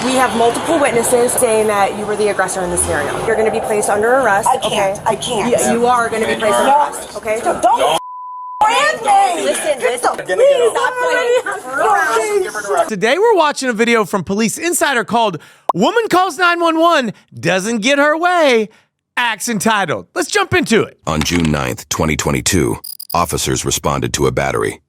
We have multiple witnesses saying that you were the aggressor in this scenario. You're going to be placed under arrest. I can't. Okay? I can't. You are going to be placed under arrest. Okay? Don't brand me. Listen. Please stop pointing. Today we're watching a video from Police Insider called "Woman Calls 911, Doesn't Get Her Way, Acts Entitled." Let's jump into it. On June 9th, 2022, officers responded to a battery.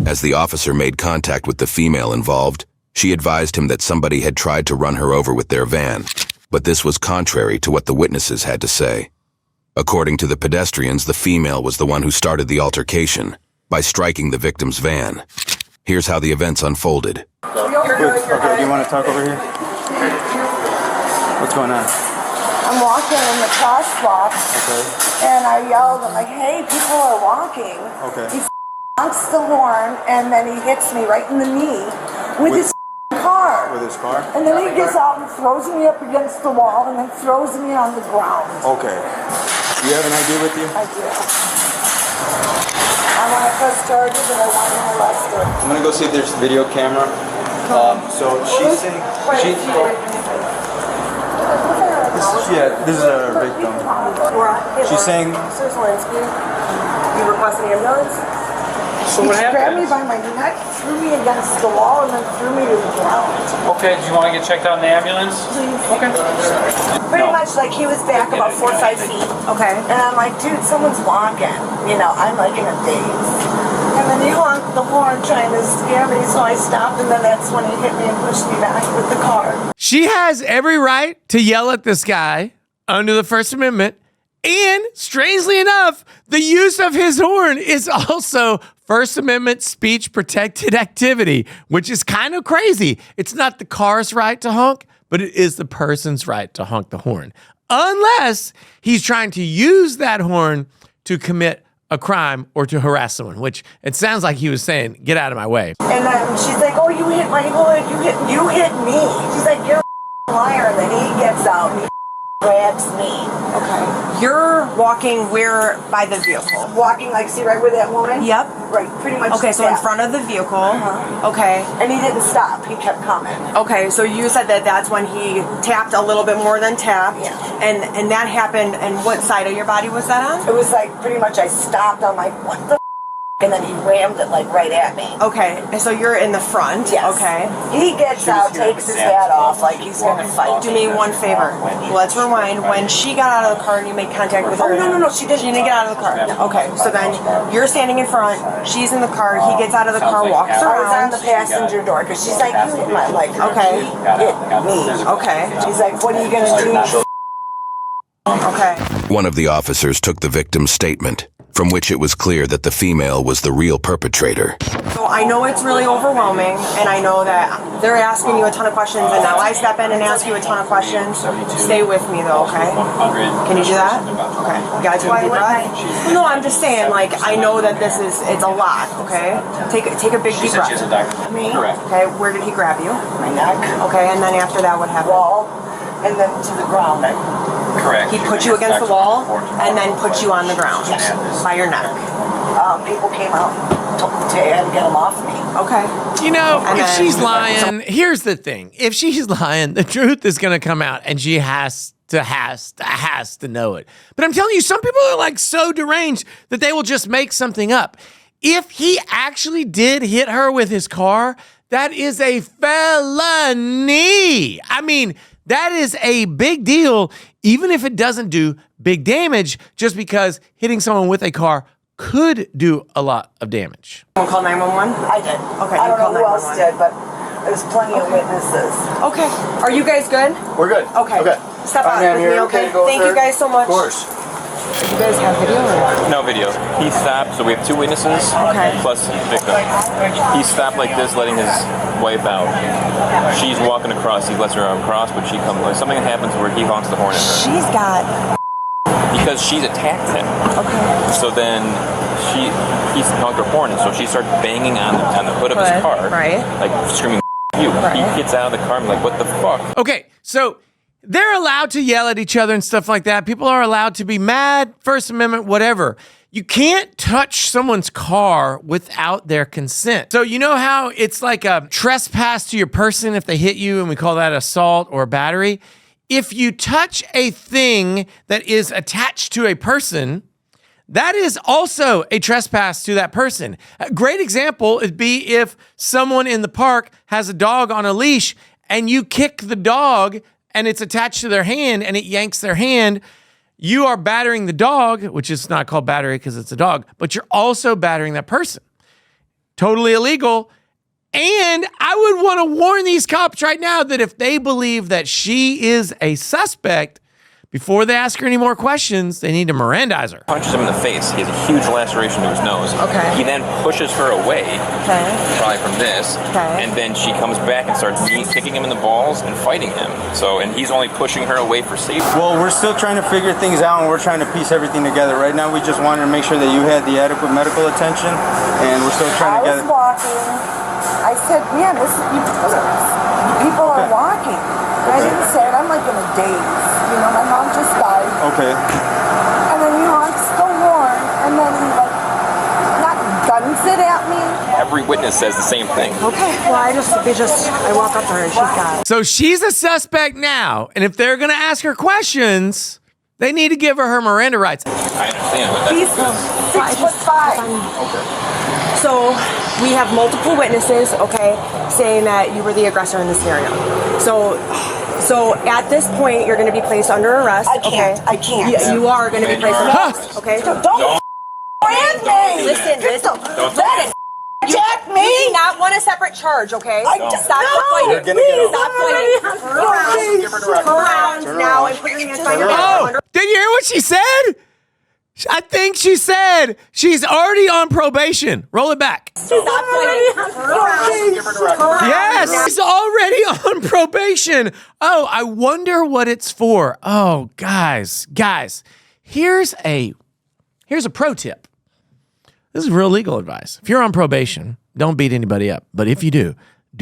As the officer made contact with the female involved, she advised him that somebody had tried to run her over with their van, but this was contrary to what the witnesses had to say. According to the pedestrians, the female was the one who started the altercation by striking the victim's van. Here's how the events unfolded. Okay, do you want to talk over here? What's going on? I'm walking in the crosswalk, and I yelled, I'm like, hey, people are walking. Okay. He honks the horn, and then he hits me right in the knee with his car. With his car? And then he gets out and throws me up against the wall, and then throws me on the ground. Okay. Do you have an ID with you? I do. I want to press charges, and I want him arrested. I'm going to go see if there's a video camera. So she's saying... This is a victim. She's saying... Officer Zelinsky, you request an ambulance? So what He grabbed me happened? by my neck, threw me against the wall, and then threw me to the ground. Okay, do you want to get checked out in the ambulance? Okay. Pretty much like he was back about 4 or 5 feet. Okay. And I'm like, dude, someone's walking. You know, I'm like in a daze. And then he honked the horn trying to scare me, so I stopped, and then that's when he hit me and pushed me back with the car. She has every right to yell at this guy under the First Amendment. And strangely enough, the use of his horn is also First Amendment speech protected activity, which is kind of crazy. It's not the car's right to honk, but it is the person's right to honk the horn. Unless he's trying to use that horn to commit a crime or to harass someone, which it sounds like he was saying, get out of my way. And then she's like, oh, you hit my hood. You hit me. She's like, you're a liar. And then he gets out and he grabs me. Okay. You're walking where by the vehicle? Walking, like, see right where that woman? Yep. Right, pretty much. Okay, so in that. front of the vehicle. Uh-huh. Okay. And he didn't stop. He kept coming. Okay, so you said that that's when he tapped a little bit more than tapped. Yeah. And that happened, and what side of your body was that on? It was like pretty much I stopped. I'm like, what the f-? And then he rammed it like right at me. Okay, and so you're in the front. Yes. Okay. He gets out, takes his hat off like he's going to fight. Do me one favor. Let's rewind. When she got out of the car and you made contact with her. Oh, no, she didn't. She didn't get out of the car. Okay, so then you're standing in front, she's in the car, he gets out of the car, walks I was on around. the passenger door because she's like, you hit my leg. Okay. He hit me. Okay. She's like, what are you going to do? Okay. One of the officers took the victim's statement, from which it was clear that the female was the real perpetrator. So I know it's really overwhelming, and I know that they're asking you a ton of questions, and now I step in and ask you a ton of questions. Stay with me, though, okay? Can you do that? Okay. You gotta take a deep breath. No, I'm just saying, like, I know that it's a lot, okay? Take a big deep breath. Me? Okay, where did he grab you? My neck. Okay, and then after that, what happened? Wall. And then to the ground. Correct. He put you against the wall, and then put you on the ground by your neck. People came out to get him off me. Okay. You know, And if then- she's lying, here's the thing. If she's lying, the truth is going to come out, and she has to know it. But I'm telling you, some people are like so deranged that they will just make something up. If he actually did hit her with his car, that is a felony. I mean, that is a big deal, even if it doesn't do big damage, just because hitting someone with a car could do a lot of damage. Someone call 911? I did. Okay, I you don't know call who else 911. did, but there's plenty of witnesses. Okay. Are you guys good? We're good. Okay. Step out with me, okay? Thank you guys so much. Of course. You guys have video or what? No video. He stopped, so we have two witnesses, Okay. plus victim. He stopped like this, letting his wife out. She's walking across, he lets her across, but she comes, like something happens where he honks the horn at her. She's got... Because she's attacked him. Okay. So then he's honked her horn, and so she starts banging on the hood of his car. Right. Like screaming, you. Right. He gets out of the car and like, what the fuck? Okay, so they're allowed to yell at each other and stuff like that. People are allowed to be mad, First Amendment, whatever. you can't touch someone's car without their consent. So you know how it's like a trespass to your person if they hit you, and we call that assault or battery? If you touch a thing that is attached to a person, that is also a trespass to that person. A great example would be if someone in the park has a dog on a leash and you kick the dog and it's attached to their hand and it yanks their hand. You are battering the dog, which is not called battery because it's a dog, but you're also battering that person. Totally illegal. And I would want to warn these cops right now that if they believe that she is a suspect, before they ask her any more questions, they need to Mirandize her. Punches him in the face. He has a huge laceration to his nose. Okay. He then pushes her away, Okay. probably from this, Okay. and then she comes back and starts kicking him in the balls and fighting him. So, and he's only pushing her away for safety. Well, we're still trying to figure things out, and we're trying to piece everything together. Right now, we just wanted to make sure that you had the adequate medical attention, and we're still trying to I was walking. I said, man, this is people are walking. I didn't say it. I'm like in a daze. You know, my mom just died. Okay. And then he honks the horn, and then he like not guns it at me. Every witness says the same thing. Okay. Well, I walk up to her and she's got it. So she's a suspect now, and if they're going to ask her questions, they need to give her Miranda rights. I understand, but He's that's 6'5". So we have multiple witnesses, okay, saying that you were the aggressor in this scenario. So at this point, you're going to be placed under arrest. I can't. Okay? I can't. You are going to be placed under arrest. Okay. Don't brand me. Listen. Listen. Attack me. You do not want a separate charge, okay? Stop fighting. Stop fighting. Turn around now and put your hands behind your back. Oh, did you hear what she said? I think she said she's already on probation. Roll it back. Stop fighting. Turn around. Yes, she's already on probation. Oh, I wonder what it's for. Oh, guys, here's a pro tip. This is real legal advice. If you're on probation, don't beat anybody up. But if you do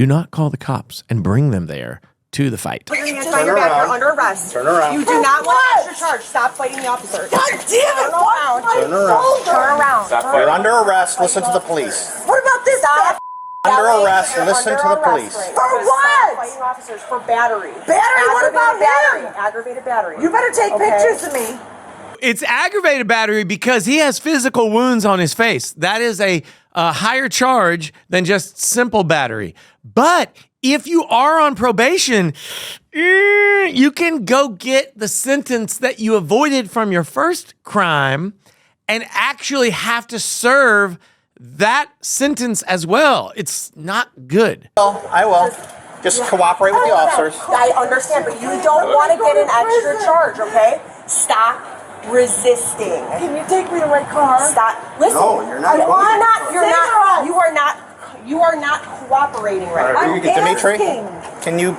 not call the cops and bring them there to the fight. Put your hands behind your back. You're under arrest. Turn around. You do not want an extra charge. Stop fighting the officer. God damn it! Turn around. Turn around. You're under arrest. Listen to the police. What about this? Stop. Under arrest. Listen to the police. For what? Fighting officers for battery. Battery? What about battery? him? Aggravated battery. You better take pictures of me. It's aggravated battery because he has physical wounds on his face. That is a higher charge than just simple battery. But if you are on probation, you can go get the sentence that you avoided from your first crime and actually have to serve that sentence as well. It's not good. I will. Just cooperate with the officers. I understand, but you don't want to get an extra charge, okay? Stop resisting. Can you take me to my car? Stop. Listen. No, you're not. You are not cooperating right now. I'm Dimitri, asking. can you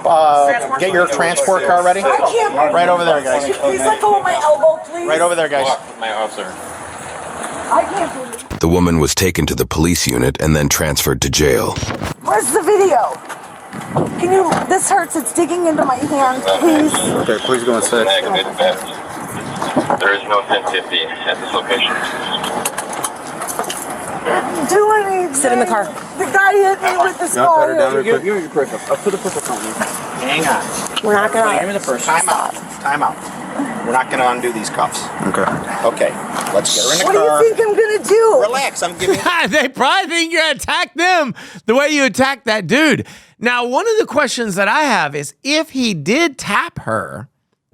get your transport car ready? I can't. Right over there, guys. Please let go of my elbow, please. Right over there, guys. my officer. I can't believe. The woman was taken to the police unit and then transferred to jail. Where's the video? Can you? This hurts. It's digging into my hand, please. Okay, please go and sit. There is no 1050 at this location. Do anything. Sit in the car. The guy hit me with the Yeah, put her down skull. real quick. Give me your purse. I'll put the purse on you. Hang on. We're not gonna. Give me the purse. Time out. Time out. We're not going to undo these cuffs. Okay. Okay. Let's get her in the What do car. you think I'm gonna do? Relax. I'm giving. They probably think you're gonna attack them the way you attacked that dude. Now, one of the questions that I have is if he did tap her,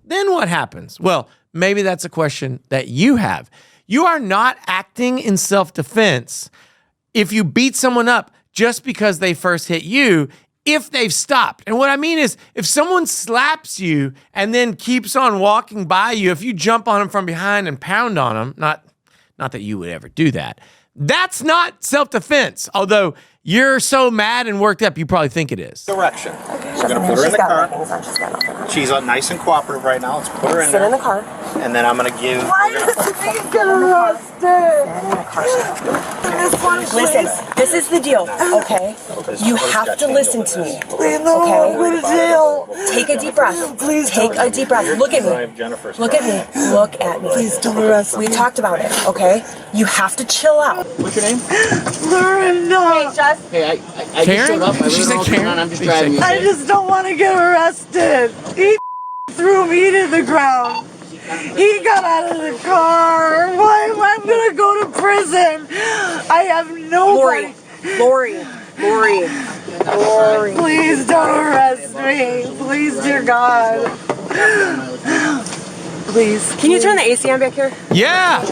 then what happens? Well, maybe that's a question that you have. You are not acting in self-defense if you beat someone up just because they first hit you, if they've stopped. And what I mean is, if someone slaps you and then keeps on walking by you, if you jump on them from behind and pound on them, not that you would ever do that, that's not self-defense. Although you're so mad and worked up, you probably think it is. Direction. We're going to put her in the car. She's nice and cooperative right now. Let's put her in Sit there. in the car. and then I'm gonna give. Why doesn't he get arrested? Listen, this is the deal, okay? You have to listen to me. Please, no, I'm going to jail. Take a deep breath. Please Take a deep breath. Look at me. Look at me. Look at me. Please don't arrest me. We talked about it, okay? You have to chill out. What's your name? Miranda. Hey, I just Karen? showed up. I She really said don't know what's going on. Karen? I'm just She driving. said I just don't want to get arrested. He threw me to the ground. He got out of the car. Why am I going to go to prison? I have nobody. Lori. Please don't arrest me. Please, dear God. Please. Can you turn the AC on back here? Yeah.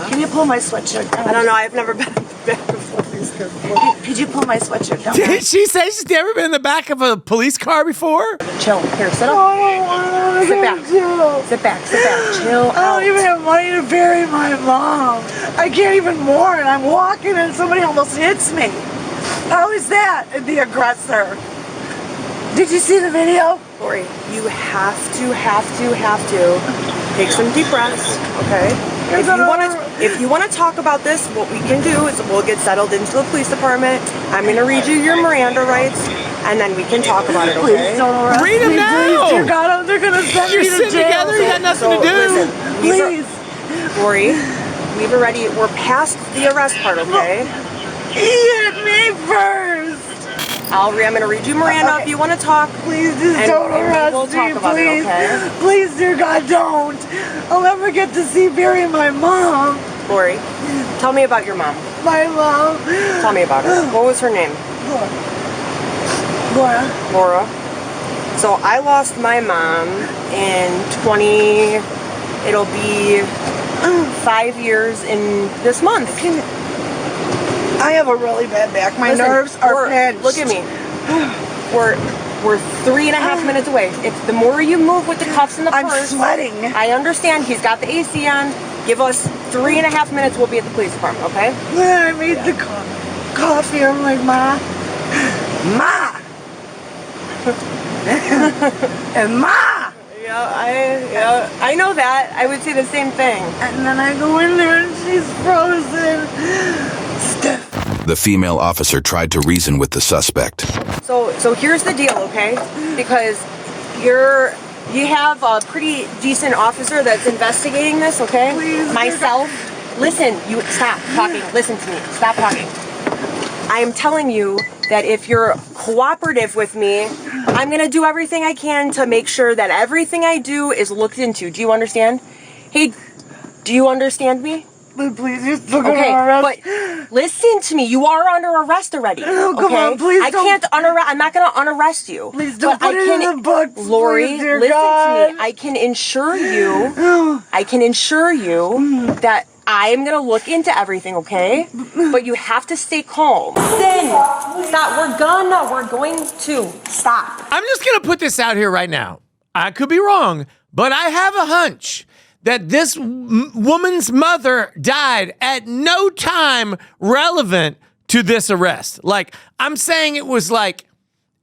Can you pull my sweatshirt down? I don't know. I've never been back before. Could you pull my sweatshirt down? Did she say she's never been in the back of a police car before? Chill. Here, sit up. Sit back. Sit back. Chill I out. don't even have money to bury my mom. I can't even mourn. I'm walking and somebody almost hits me. How is that the aggressor? Did you see the video? Lori, you have to take some deep breaths, okay? If you want to talk about this, what we can do is we'll get settled into the police department. I'm going to read you your Miranda rights, and then we can talk about it, okay? Please don't arrest Read 'em me. now. Please, dear God, they're gonna send You're me to sitting jail. together. You got nothing to do. Listen, Please. Lori, we've already, we're past the arrest part, okay? He hit me first. I'm going to read you Miranda if you want to talk. Please just don't arrest we'll me, talk about please. it, okay? Please, dear God, don't. I'll never get to see bury my mom. Lori, tell me about your mom. My mom. Tell me about her. What was her name? Laura. So I lost my mom in it'll be 5 years in this month. I have a really bad back. My Listen, nerves are pinched. Look at me. We're 3.5 minutes away. If the more you move with the cuffs and the I'm purse, sweating. I understand. He's got the AC on. Give us 3.5 minutes. We'll be at the police department. Okay? I made the coffee. I'm like, Ma. And Ma. Yeah, I know that. I would say the same thing. And then I go in there and she's frozen. Stiff. The female officer tried to reason with the suspect. So here's the deal, okay? Because you have a pretty decent officer that's investigating this, okay? Please, myself. Listen, you stop talking. Listen to me. Stop talking. I am telling you that if you're cooperative with me, I'm gonna do everything I can to make sure that everything I do is looked into. Do you understand? Hey, do you understand me? But please, you're still gonna Okay, arrest. but listen to me. You are under arrest already. Oh, come okay? on, please don't. I'm not gonna unarrest you. Please don't But put it in the books, Lori, please, dear listen God. to me. I can assure you that I'm gonna look into everything, okay? But you have to stay calm. Stop. We're going to stop. I'm just going to put this out here right now. I could be wrong, but I have a hunch that this woman's mother died at no time relevant to this arrest. Like, I'm saying it was like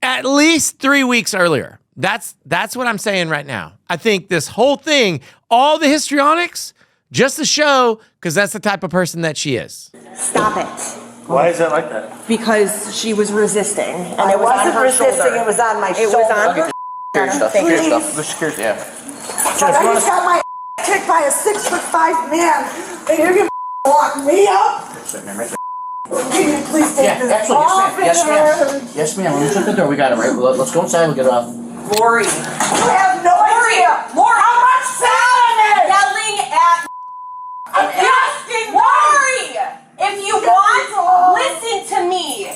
at least 3 weeks earlier. That's what I'm saying right now. I think this whole thing, all the histrionics, just to show, because that's the type of person that she is. Stop it. Why is that like that? Because she was resisting, and I it was on wasn't her resisting, shoulder. it was on my It shoulder. was on her. Security stuff. Thank you. Security stuff. The security. Yeah. I just got my kicked by a 6'5" man, and you're gonna lock me up? Can you please take this off? Yes, ma'am. Yes, ma'am. Let me shut the door. We got it, right? Let's go inside. We'll get it off. Lori. You have no idea. Lori. How much salad? Yelling at. I'm asking Lori. If you want, listen to me.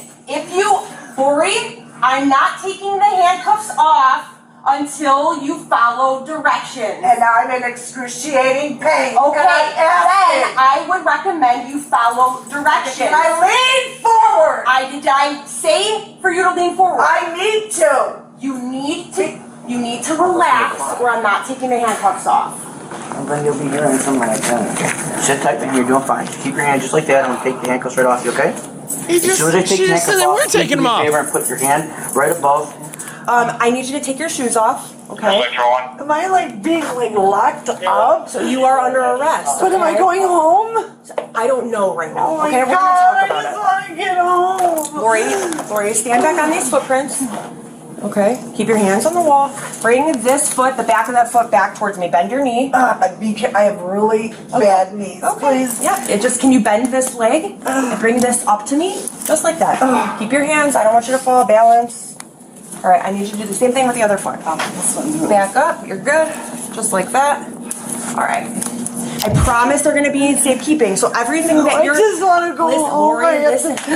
Lori, I'm not taking the handcuffs off until you follow directions. And now I'm in excruciating pain. Okay, And I asked then I would recommend you follow directions. Can I lean forward? Did I say for you to lean forward? I need to. You need to relax, or I'm not taking the handcuffs off. And then you'll be here in some minute. Sit tight, and you're doing fine. Just keep your hand just like that. I'm gonna take the handcuffs right off you, okay? As soon as I take the handcuffs off, we're taking them do me a off. favor and put your hand right above I need you to take your shoes off. Okay. Am I like being like locked up? So you are under arrest. But am I okay? going home? I don't know right now. Oh my okay, we're God, gonna talk I just about want to get home. Lori, stand back on these footprints. Okay. Keep your hands on the wall. Bring this foot, the back of that foot, back towards me. Bend your knee. I have really bad knees. Okay. Please. Yeah. Can you bend this leg and bring this up to me, just like that. Keep your hands. I don't want you to fall. Balance. All right. I need you to do the same thing with the other foot. Back up. You're good. Just like that. All right. I promise they're going to be in safekeeping. So everything that you're. I just want to go home. Lori, listen to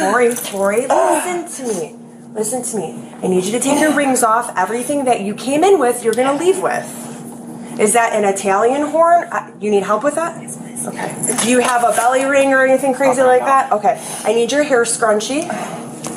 me. Listen to me. I need you to take your rings off. Everything that you came in with, you're going to leave with. Is that an Italian horn? You need help with that? Okay. Do you have a belly ring or anything crazy like that? Okay. I need your hair scrunchie.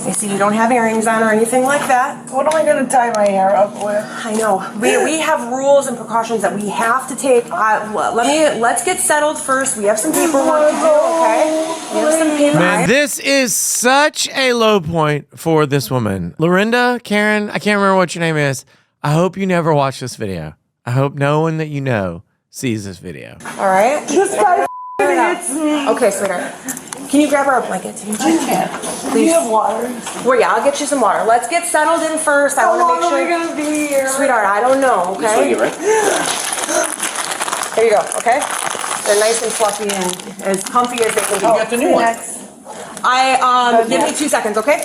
I see you don't have earrings on or anything like that. What am I going to tie my hair up with? I know. We have rules and precautions that we have to take. Let's get settled first. We have some paperwork to do, okay? We have some paperwork. Man, this is such a low point for this woman. Lorinda, Karen, I can't remember what your name is. I hope you never watch this video. I hope no one that you know sees this video. All right? This guy hits me. Okay, sweetheart. Can you grab her a blanket? I can't. Please. Do you have water? Well, yeah, I'll get you some water. Let's get settled in first. I want to make sure. How long are we going to be here? Sweetheart, I don't know, okay? Right? There you go, okay? They're nice and fluffy and as comfy as they can be. You got the new one. Give me 2 seconds, okay?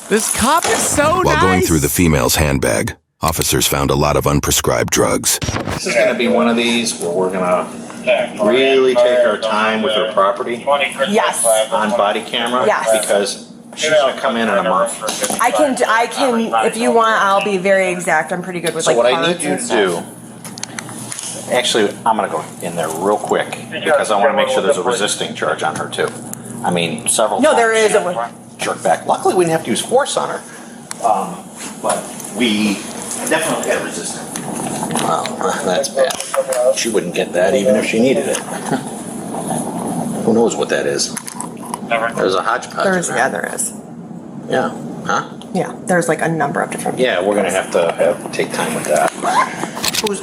This cop is so nice. While going through the female's handbag, officers found a lot of unprescribed drugs. This is going to be one of these where we're going to really take our time with her property. Yes. On body camera. Yes. Because she's going to come in a month. I can, if you want, I'll be very exact. I'm pretty good with So like what I cards need you and to stuff. do, actually, I'm going to go in there real quick because I want to make sure there's a resisting charge on her too. I mean, several No, times there is she a. jerked back. Luckily, we didn't have to use force on her. But we definitely had resistance. Well, that's bad. She wouldn't get that even if she needed it. Who knows what that is? There's a hodgepodge. There is. Yeah. Huh? Yeah, there's like a number of different. Yeah, we're gonna have to take time with that.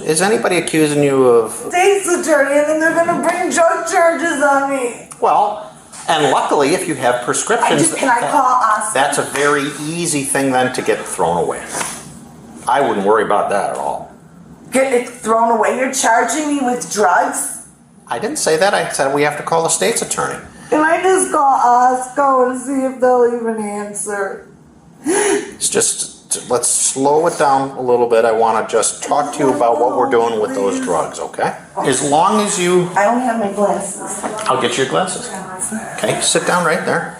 Is anybody accusing you of? State's attorney, and then they're going to bring drug charges on me. Well, and luckily, if you have prescriptions, Can I call us? that's a very easy thing then to get thrown away. I wouldn't worry about that at all. Get it thrown away? You're charging me with drugs? I didn't say that. I said we have to call the state's attorney. Can I just call Osco and see if they'll even answer? It's just, let's slow it down a little bit. I want to just talk to you about what we're doing with those drugs, okay? As long as you... I don't have my glasses. I'll get you your glasses. Okay, sit down right there.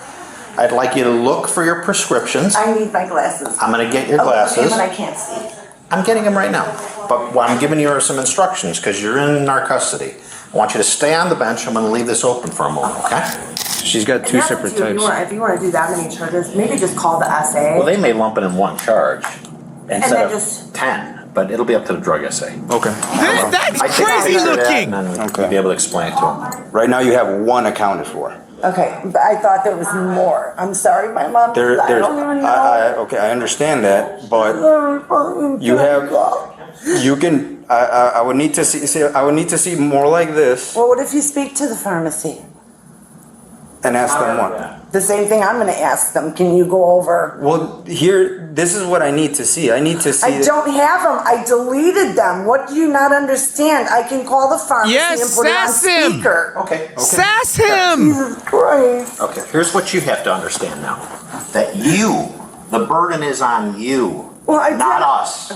I'd like you to look for your prescriptions. I need my glasses. I'm going to get your glasses. Okay, but I can't see. I'm getting them right now. But I'm giving you some instructions because you're in our custody. I want you to stay on the bench. I'm going to leave this open for a moment, okay? She's got two separate types. If you want to do that many charges, maybe just call the SA. Well, they may lump it in one charge instead then of just- 10, but it'll be up to the drug assay. Okay. That's I take a crazy picture of that, looking. and then we'll be able to explain it to them. Right now you have one accounted for. Okay, but I thought there was more. I'm sorry, my mom. There's, I don't even know. okay, I understand that, but you have, you can. I would need to see. I would need to see more like this Well, what if you speak to the pharmacy? and ask them what. The same thing I'm going to ask them. Can you go over? Well, here, this is what I need to see. I need to see. I don't have them. I deleted them. What do you not understand? I can call the pharmacy Yes, and put it on sass him. speaker. Okay. Sass him. Jesus Christ. Okay, here's what you have to understand now. That the burden is on you, Well, not us.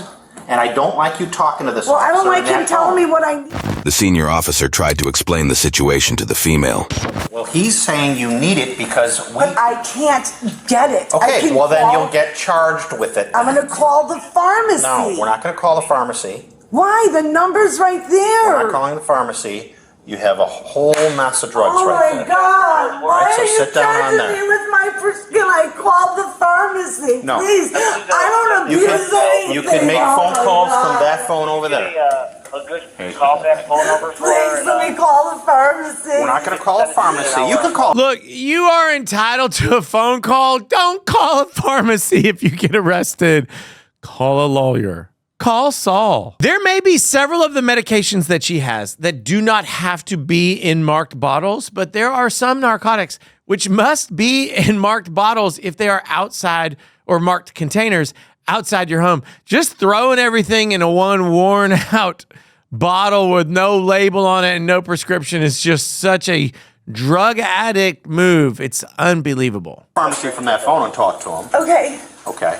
And I don't like you talking to this Well, I don't officer like in him that telling me tone. what I need. The senior officer tried to explain the situation to the female. Well, he's saying you need it because we... But I can't get it. I Okay, can well then call- you'll get charged with it. I'm going to call the pharmacy. No, we're not going to call the pharmacy. Why? The number's right there. We're not calling the pharmacy. You have a whole mess of drugs Oh right my there. God! Why Right, so are you sit down on charging there. me with my Can I call the pharmacy? No. Please. I don't You abuse anything. you can make Oh phone my calls God. from that phone over there. A good callback phone number for Please let me call the pharmacy. We're not going to call a pharmacy. You can call. Look, you are entitled to a phone call. Don't call a pharmacy if you get arrested. Call a lawyer. Call Saul. There may be several of the medications that she has that do not have to be in marked bottles, but there are some narcotics which must be in marked bottles if they are outside or marked containers outside your home. Just throwing everything in a one worn out bottle with no label on it and no prescription is just such a drug addict move. It's unbelievable. Pharmacy from that phone and talk to them. Okay. Okay.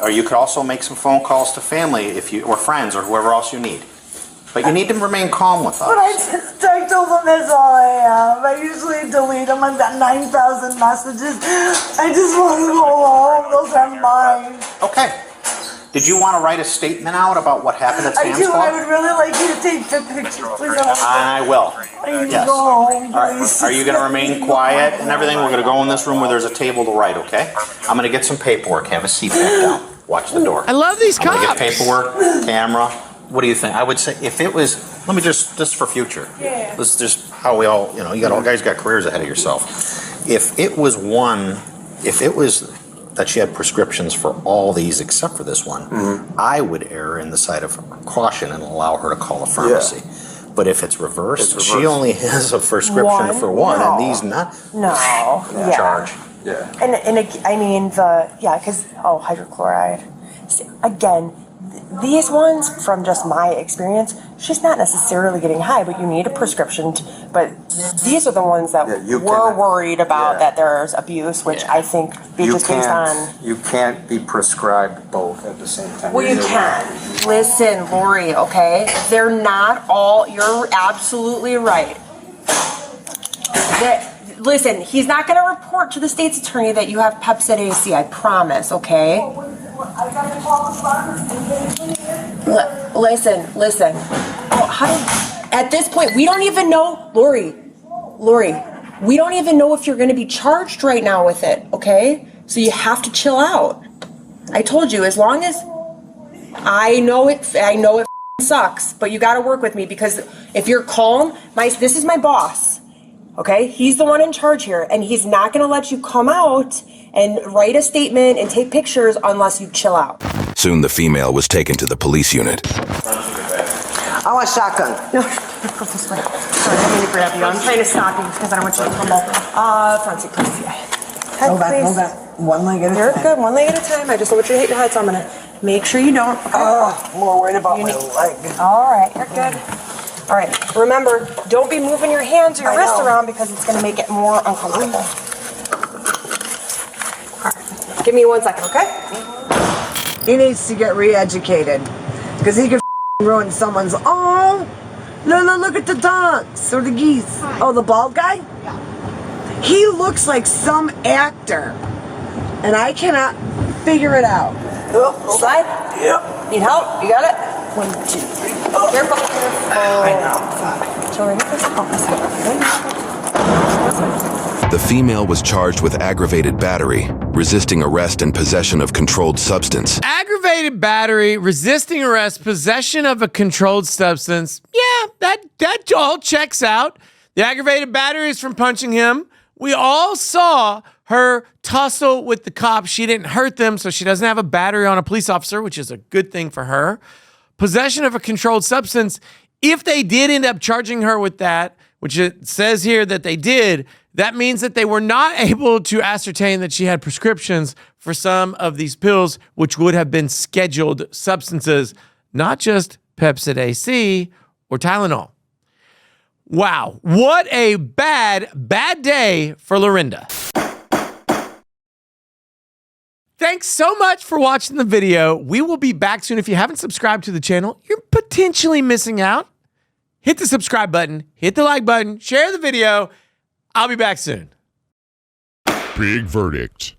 Or you could also make some phone calls to family if you or friends or whoever else you need. But you need to remain calm with us. But I told them that's all I have. I usually delete them. I've got 9,000 messages. I just want to go home. Those are mine. Okay. Did you want to write a statement out about what happened at Sam's Club? I would really like you to take the picture. Please. I will. I need Yes. to go home, please. All right. Are you going to remain quiet and everything? We're going to go in this room where there's a table to write, okay? I'm going to get some paperwork. Have a seat back down. Watch the door. I love these I'm going to cops. get paperwork, camera. What do you think? I would say if it was, let me just for future. Yeah. This is just how we all, you got all guys got careers ahead of yourself. If it was that she had prescriptions for all these except for this one, I would err in the side of caution and allow her to call a pharmacy. Yeah. But if it's reversed, she only has a prescription for one, and these not charge. Yeah. And I mean because hydrochloride. See, again, these ones, from just my experience, she's not necessarily getting high, but you need a prescription. But these are the ones that we're worried about that there's abuse, which I think based on. You can't be prescribed both at the same time. Well, you can. Listen, Lori, okay? They're not all, you're absolutely right. Listen, he's not going to report to the state's attorney that you have Pepsid AC, I promise, okay? Listen. At this point, we don't even know, Lori, we don't even know if you're going to be charged right now with it, okay? So you have to chill out. I told you, as long as I know it sucks, but you got to work with me, because if you're calm, this is my boss, okay? He's the one in charge here, and he's not going to let you come out and write a statement and take pictures unless you chill out. Soon the female was taken to the police unit. I want a shotgun. No, go this way. Sorry, I didn't mean to grab you. I'm trying to stop you because I don't want you to come over. Front seat, please. Head, Hold on. One leg at a time. You're good. One leg at a time. I just don't want you to hit your head, so I'm going to make sure you don't. Okay? I'm more worried about my leg. All right, you're good. All right, remember, don't be moving your hands or your wrists around because it's going to make it more uncomfortable. All right, give me 1 second, okay? He needs to get re-educated because he could ruin someone's. Oh, look at the ducks or the geese. Oh, the bald guy? Yeah. He looks like some actor, and I cannot figure it out. Slide? Yep. Need help? You got it? 1, 2, 3. Careful. I know. So The female was charged with aggravated battery, resisting arrest and possession of controlled substance. Aggravated battery, resisting arrest, possession of a controlled substance. Yeah, that all checks out. The aggravated battery is from punching him. We all saw her tussle with the cops. She didn't hurt them, so she doesn't have a battery on a police officer, which is a good thing for her. Possession of a controlled substance, if they did end up charging her with that, which it says here that they did, that means that they were not able to ascertain that she had prescriptions for some of these pills, which would have been scheduled substances, not just Pepsid AC or Tylenol. Wow, what a bad day for Lorinda. Thanks so much for watching the video. We will be back soon. If you haven't subscribed to the channel, you're potentially missing out. Hit the subscribe button, hit the like button, share the video. I'll be back soon. Big verdict.